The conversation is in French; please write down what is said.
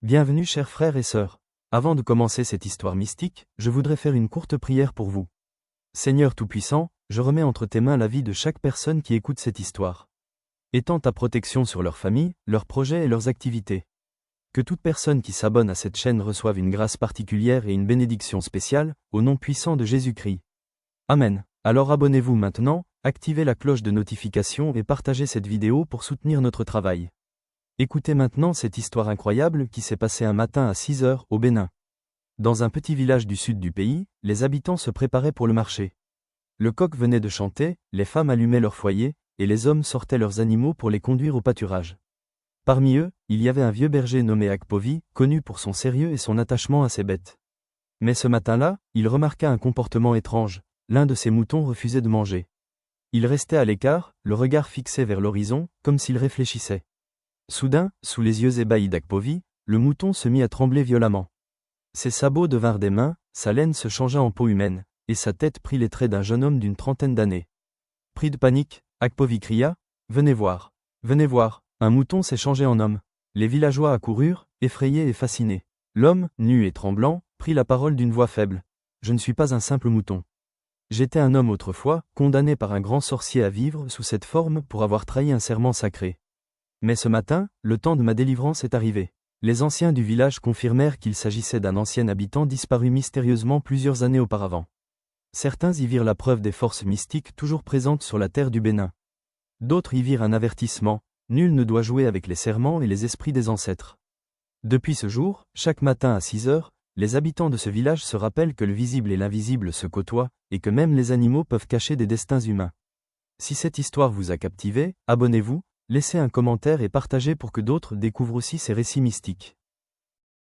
Bienvenue chers frères et sœurs. Avant de commencer cette histoire mystique, je voudrais faire une courte prière pour vous. Seigneur Tout-Puissant, je remets entre tes mains la vie de chaque personne qui écoute cette histoire. Étends ta protection sur leur famille, leurs projets et leurs activités. Que toute personne qui s'abonne à cette chaîne reçoive une grâce particulière et une bénédiction spéciale, au nom puissant de Jésus-Christ. Amen. Alors abonnez-vous maintenant, activez la cloche de notification et partagez cette vidéo pour soutenir notre travail. Écoutez maintenant cette histoire incroyable qui s'est passée un matin à 6 heures au Bénin. Dans un petit village du sud du pays, les habitants se préparaient pour le marché. Le coq venait de chanter, les femmes allumaient leur foyer, et les hommes sortaient leurs animaux pour les conduire au pâturage. Parmi eux, il y avait un vieux berger nommé Akpovi, connu pour son sérieux et son attachement à ses bêtes. Mais ce matin-là, il remarqua un comportement étrange, l'un de ses moutons refusait de manger. Il restait à l'écart, le regard fixé vers l'horizon, comme s'il réfléchissait. Soudain, sous les yeux ébahis d'Akpovi, le mouton se mit à trembler violemment. Ses sabots devinrent des mains, sa laine se changea en peau humaine, et sa tête prit les traits d'un jeune homme d'une trentaine d'années. Pris de panique, Akpovi cria « Venez voir, un mouton s'est changé en homme ». Les villageois accoururent, effrayés et fascinés. L'homme, nu et tremblant, prit la parole d'une voix faible. « Je ne suis pas un simple mouton. J'étais un homme autrefois, condamné par un grand sorcier à vivre sous cette forme pour avoir trahi un serment sacré. Mais ce matin, le temps de ma délivrance est arrivé. » Les anciens du village confirmèrent qu'il s'agissait d'un ancien habitant disparu mystérieusement plusieurs années auparavant. Certains y virent la preuve des forces mystiques toujours présentes sur la terre du Bénin. D'autres y virent un avertissement, nul ne doit jouer avec les serments et les esprits des ancêtres. Depuis ce jour, chaque matin à 6 heures, les habitants de ce village se rappellent que le visible et l'invisible se côtoient, et que même les animaux peuvent cacher des destins humains. Si cette histoire vous a captivé, abonnez-vous, laissez un commentaire et partagez pour que d'autres découvrent aussi ces récits mystiques.